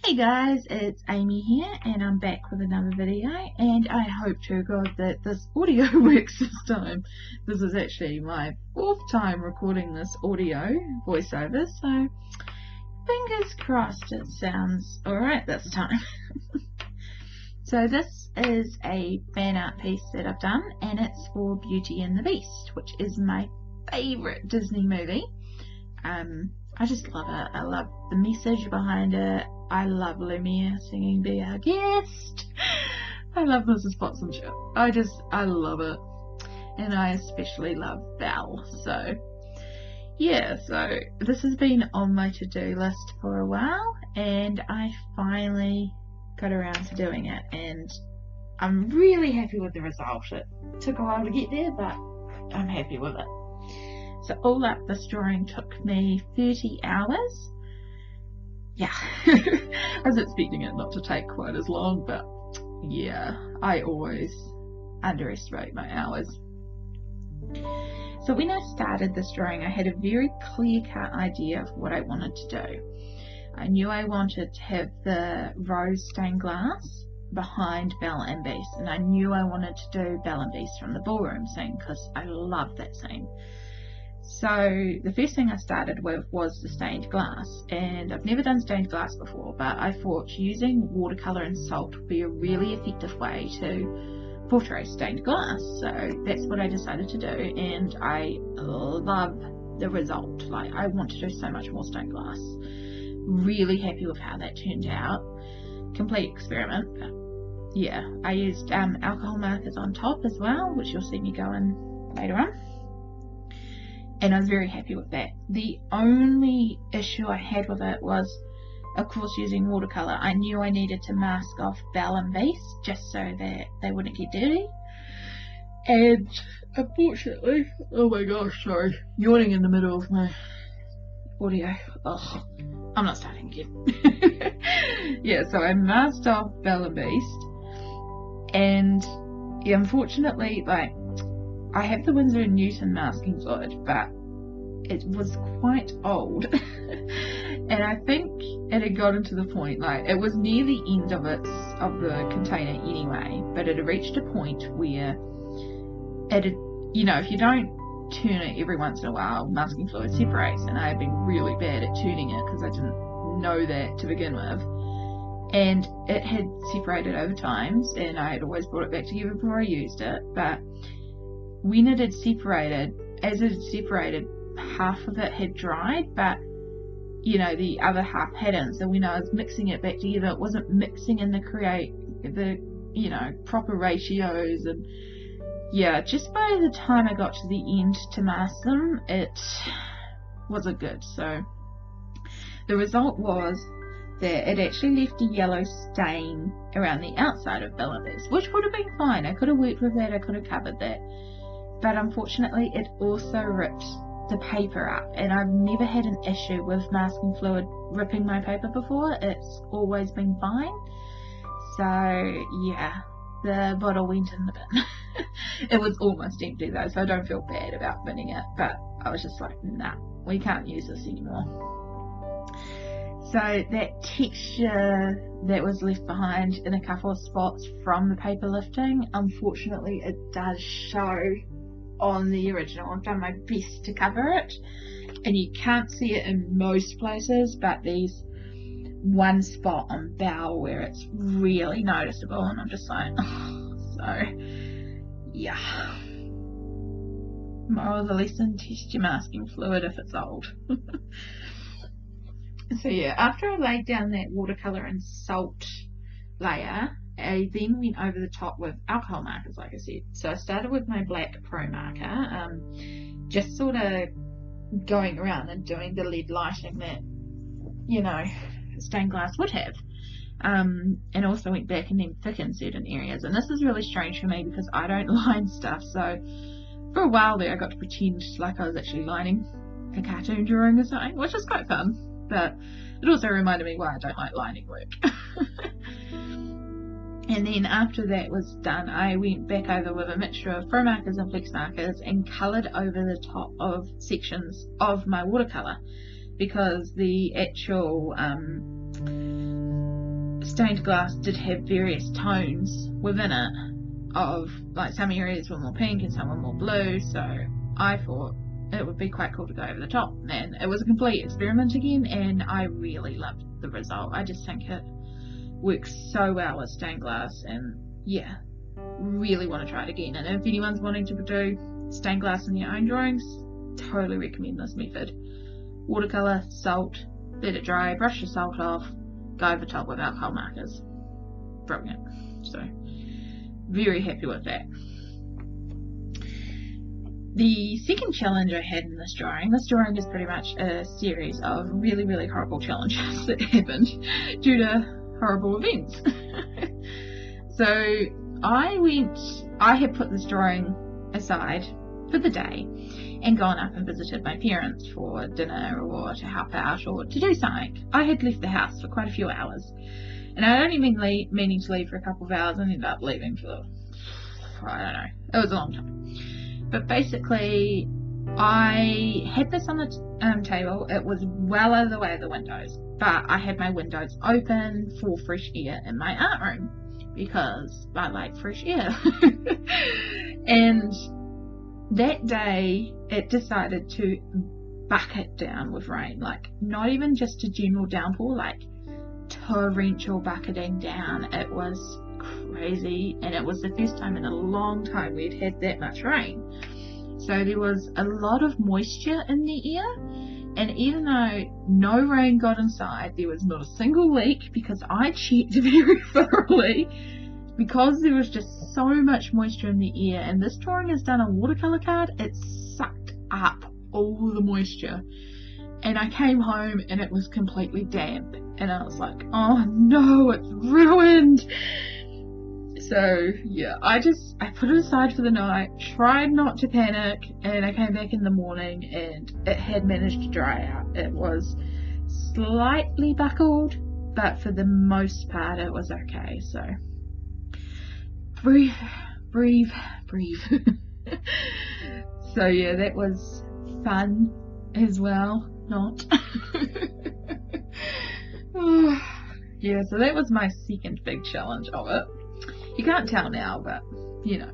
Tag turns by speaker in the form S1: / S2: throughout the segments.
S1: Hey guys, it's Amy here and I'm back with another video, and I hope to God that this audio works this time. This is actually my fourth time recording this audio voiceover, so fingers crossed it sounds alright this time. So this is a fan art piece that I've done, and it's for Beauty and the Beast, which is my favourite Disney movie. I just love it. I love the message behind it. I love Lumiere singing Be Our Guest. I love Mrs. Potts and Chip. I love it. And I especially love Belle. So, yeah, so this has been on my to-do list for a while, and I finally got around to doing it, and I'm really happy with the result. It took a while to get there, but I'm happy with it. So all up, this drawing took me 30 hours. Yeah, I was expecting it not to take quite as long, but yeah, I always underestimate my hours. So when I started this drawing, I had a very clear-cut idea of what I wanted to do. I knew I wanted to have the rose stained glass behind Belle and Beast, and I knew I wanted to do Belle and Beast from the ballroom scene because I love that scene. So the first thing I started with was the stained glass, and I've never done stained glass before, but I thought using watercolour and salt would be a really effective way to portray stained glass. So that's what I decided to do, and I love the result. Like, I want to do so much more stained glass. Really happy with how that turned out. Complete experiment, but yeah, I used alcohol markers on top as well, which you'll see me go in later on. And I was very happy with that. The only issue I had with it was, of course, using watercolour. I knew I needed to mask off Belle and Beast just so that they wouldn't get dirty. And unfortunately, oh my gosh, sorry, yawning in the middle of my audio. Oh, I'm not starting again. Yeah, so I masked off Belle and Beast, and yeah, unfortunately, like, I have the Winsor & Newton masking fluid, but it was quite old. And I think it had gotten to the point, like, it was near the end of the container anyway, but it had reached a point where it had, you know, if you don't turn it every once in a while, masking fluid separates, and I had been really bad at turning it because I didn't know that to begin with. And it had separated over times, and I had always brought it back together before I used it, but when it had separated, as it had separated, half of it had dried, but, you know, the other half hadn't. So when I was mixing it back together, it wasn't mixing in the you know, proper ratios. And yeah, just by the time I got to the end to mask them, it wasn't good. So the result was that it actually left a yellow stain around the outside of Belle and Beast, which would have been fine. I could have worked with that, I could have covered that. But unfortunately, it also ripped the paper up, and I've never had an issue with masking fluid ripping my paper before. It's always been fine. So yeah, the bottle went in the bin. It was almost empty though, so I don't feel bad about binning it, but I was just like, nah, we can't use this anymore. So that texture that was left behind in a couple of spots from the paper lifting, unfortunately it does show on the original. I've done my best to cover it, and you can't see it in most places, but there's one spot on Belle where it's really noticeable, and I'm just like, oh. So yeah, moral of the lesson, test your masking fluid if it's old. So yeah, after I laid down that watercolour and salt layer, I then went over the top with alcohol markers, like I said. So I started with my black Promarker, just sort of going around and doing the lead lighting that, you know, stained glass would have. And also went back and then thickened certain areas. And this is really strange for me because I don't line stuff. So for a while there, I got to pretend like I was actually lining a cartoon drawing or something, which is quite fun. But it also reminded me why I don't like lining work. And then after that was done, I went back over with a mixture of Promarkers and Flexmarkers and coloured over the top of sections of my watercolour, because the actual stained glass did have various tones within it, of like some areas were more pink and some were more blue, so I thought it would be quite cool to go over the top, and it was a complete experiment again, and I really loved the result. I just think it works so well with stained glass, and yeah, really want to try it again. And if anyone's wanting to do stained glass in their own drawings, totally recommend this method. Watercolour, salt, let it dry, brush the salt off, go over top with alcohol markers. Brilliant. So very happy with that. The second challenge I had in this drawing is pretty much a series of really, really horrible challenges that happened due to horrible events. So I had put this drawing aside for the day and gone up and visited my parents for dinner or to help out or to do something. I had left the house for quite a few hours, and I had only been meaning to leave for a couple of hours and ended up leaving for, I don't know, it was a long time. But basically, I had this on the table. It was well out of the way of the windows, but I had my windows open for fresh air in my art room because I like fresh air. And that day, it decided to bucket down with rain, like not even just a general downpour, like torrential bucketing down. It was crazy, and it was the first time in a long time we'd had that much rain. So there was a lot of moisture in the air, and even though no rain got inside, there was not a single leak because I checked very thoroughly, because there was just so much moisture in the air. And this drawing is done on watercolour card. It sucked up all the moisture, and I came home and it was completely damp, and I was like, oh no, it's ruined. So yeah, I put it aside for the night, tried not to panic, and I came back in the morning and it had managed to dry out. It was slightly buckled, but for the most part it was okay. So breathe. So yeah, that was fun as well, not. Yeah, so that was my second big challenge of it. You can't tell now, but you know.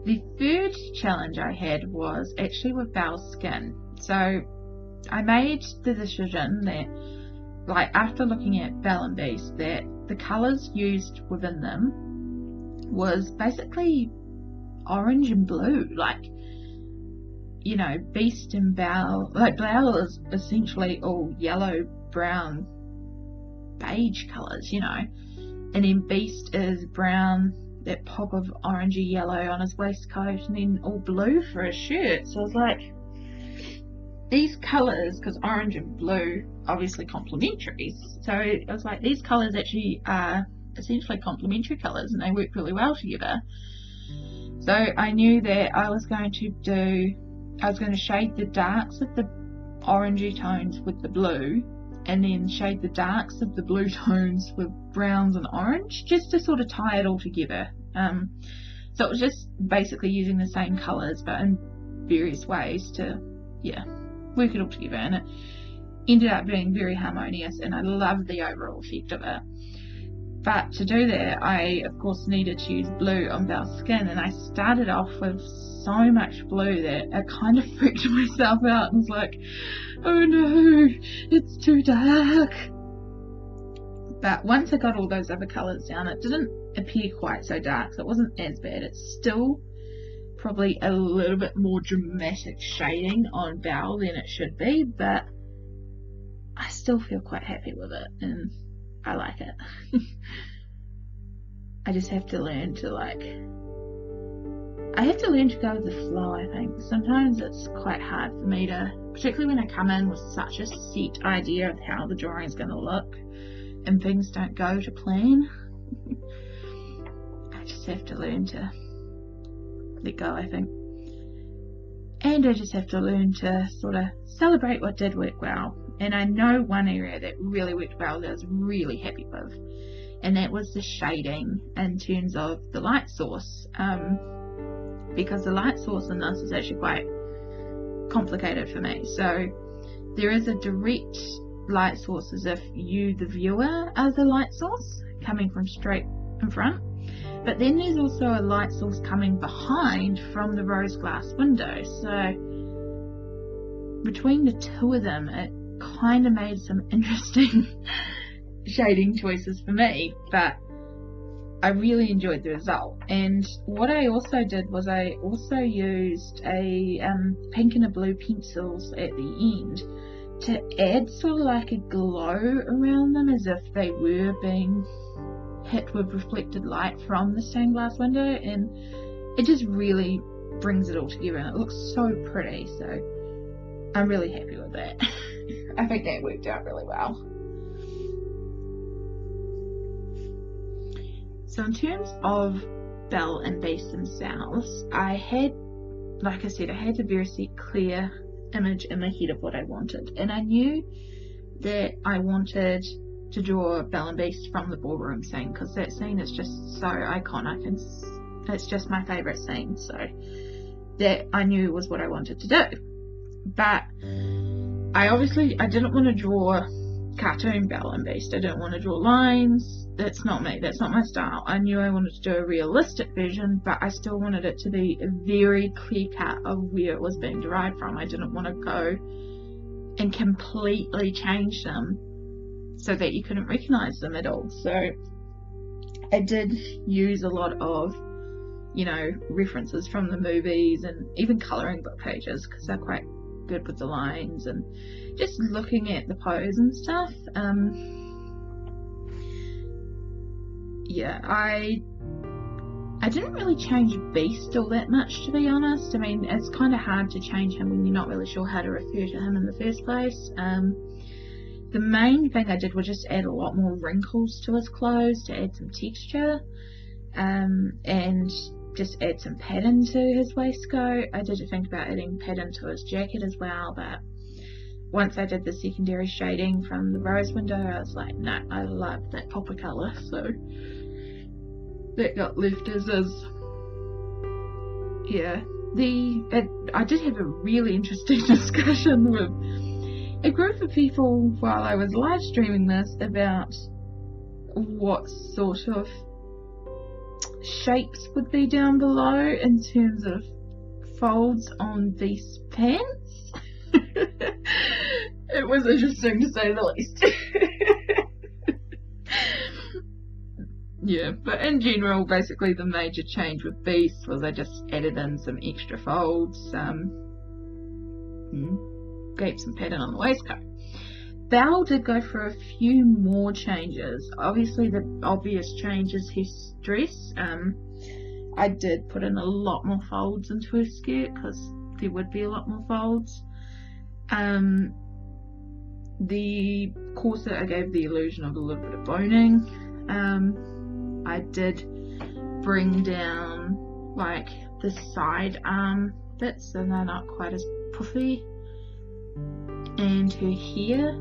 S1: The third challenge I had was actually with Belle's skin. So I made the decision that, like, after looking at Belle and Beast, that the colours used within them was basically orange and blue. Like, you know, Beast and Belle, like Belle is essentially all yellow, brown, beige colours, you know. And then Beast is brown, that pop of orangey yellow on his waistcoat, and then all blue for his shirt. So I was like, these colours, because orange and blue obviously complementary, so I was like, these colours actually are essentially complementary colours and they work really well together. So I knew that I was going to shade the darks of the orangey tones with the blue, and then shade the darks of the blue tones with browns and orange, just to sort of tie it all together. So it was just basically using the same colours but in various ways to, yeah, work it all together, and it ended up being very harmonious, and I loved the overall effect of it. But to do that, I of course needed to use blue on Belle's skin, and I started off with so much blue that I kind of freaked myself out and was like, oh no, it's too dark. But once I got all those other colours down, it didn't appear quite so dark, so it wasn't as bad. It's still probably a little bit more dramatic shading on Belle than it should be, but I still feel quite happy with it, and I like it. I just have to learn to go with the flow, I think. Sometimes it's quite hard for me to, particularly when I come in with such a set idea of how the drawing is going to look and things don't go to plan. I just have to learn to let go, I think. And I just have to learn to sort of celebrate what did work well. And I know one area that really worked well that I was really happy with, and that was the shading in terms of the light source, because the light source in this is actually quite complicated for me. So there is a direct light source as if you, the viewer, are the light source coming from straight in front. But then there's also a light source coming behind from the rose glass window. So between the two of them, it kind of made some interesting shading choices for me, but I really enjoyed the result. And what I also did was I also used a pink and a blue pencils at the end to add sort of like a glow around them, as if they were being hit with reflected light from the stained glass window, and it just really brings it all together and it looks so pretty. So I'm really happy with that. I think that worked out really well. So in terms of Belle and Beast themselves, I had, like I said, I had a very clear image in my head of what I wanted, and I knew that I wanted to draw Belle and Beast from the ballroom scene, because that scene is just so iconic and it's just my favourite scene, so that I knew was what I wanted to do. But I didn't want to draw cartoon Belle and Beast. I didn't want to draw lines. That's not me, that's not my style. I knew I wanted to do a realistic version, but I still wanted it to be a very clear cut of where it was being derived from. I didn't want to go and completely change them so that you couldn't recognize them at all. So I did use a lot of, you know, references from the movies and even colouring book pages, because they're quite good with the lines and just looking at the pose and stuff. Yeah, I didn't really change Beast all that much, to be honest. I mean, it's kind of hard to change him when you're not really sure how to refer to him in the first place. The main thing I did was just add a lot more wrinkles to his clothes to add some texture, and just add some pattern to his waistcoat. I did think about adding pattern to his jacket as well, but once I did the secondary shading from the rose window, I was like, no, I love that popper colour, so that got left as is. Yeah, I did have a really interesting discussion with a group of people while I was live streaming this about what sort of shapes would be down below in terms of folds on these pants. It was interesting to say the least. Yeah, but in general, basically the major change with Beast was I just added in some extra folds, gave some pattern on the waistcoat. Belle did go for a few more changes. Obviously the obvious change is his dress. I did put in a lot more folds into her skirt, because there would be a lot more folds. The corset, I gave the illusion of a little bit of boning. I did bring down like the side arm bits so they're not quite as puffy. And her hair,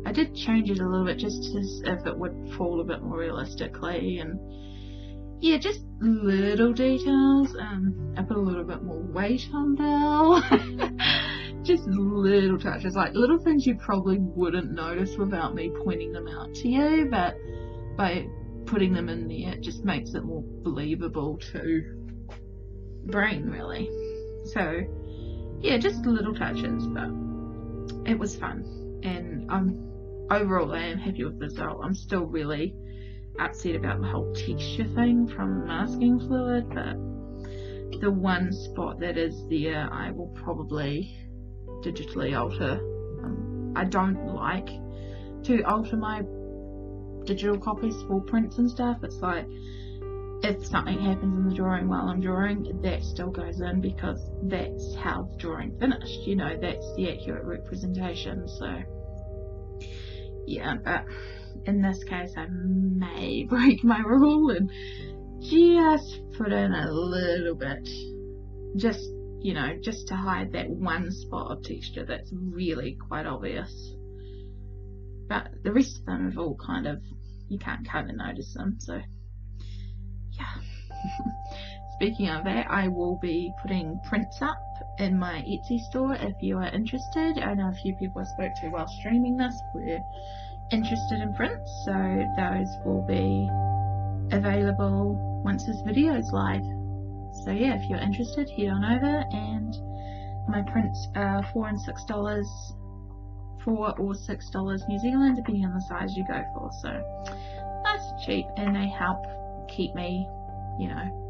S1: I did change it a little bit just as if it would fall a bit more realistically, and yeah, just little details. I put a little bit more weight on Belle. Just little touches, like little things you probably wouldn't notice without me pointing them out to you, but by putting them in there it just makes it more believable to brain, really. So yeah, just little touches, but it was fun, and overall I am happy with the result. I'm still really upset about the whole texture thing from masking fluid, but the one spot that is there I will probably digitally alter. I don't like to alter my digital copies for prints and stuff. It's like if something happens in the drawing while I'm drawing, that still goes in because that's how the drawing finished, you know, that's the accurate representation. So yeah, but in this case I may break my rule and just put in a little bit, just, you know, just to hide that one spot of texture that's really quite obvious. But the rest of them have all kind of, you can't kind of notice them, so yeah. Speaking of that, I will be putting prints up in my Etsy store if you are interested. I know a few people I spoke to while streaming this were interested in prints, so those will be available once this video is live. So yeah, if you're interested, head on over, and my prints are $4 and $6, $4 or $6 New Zealand, depending on the size you go for. So nice and cheap, and they help keep me, you know,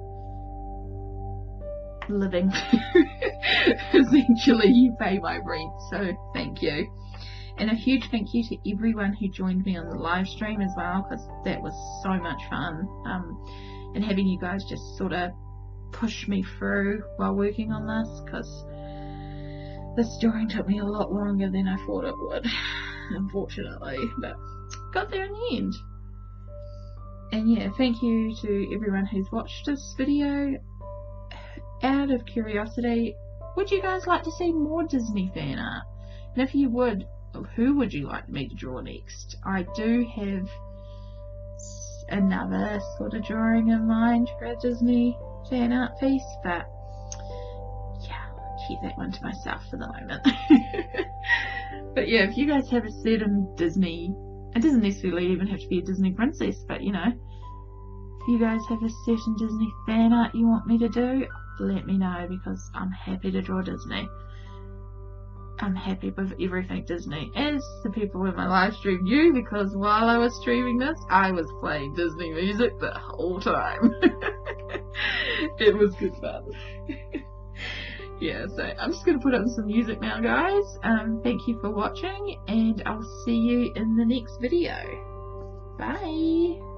S1: living. Essentially, you pay my rent, so thank you. And a huge thank you to everyone who joined me on the live stream as well, because that was so much fun. And having you guys just sort of push me through while working on this, because this drawing took me a lot longer than I thought it would, unfortunately, but got there in the end. And yeah, thank you to everyone who's watched this video. Out of curiosity, would you guys like to see more Disney fan art? And if you would, who would you like me to draw next? I do have another sort of drawing in mind for a Disney fan art piece, but yeah, I'll keep that one to myself for the moment. But yeah, if you guys have a certain Disney, it doesn't necessarily even have to be a Disney princess, but you know, if you guys have a certain Disney fan art you want me to do, let me know, because I'm happy to draw Disney. I'm happy with everything Disney, as the people in my live stream knew, because while I was streaming this, I was playing Disney music the whole time. It was good fun. Yeah, so I'm just going to put on some music now, guys. Thank you for watching, and I'll see you in the next video. Bye!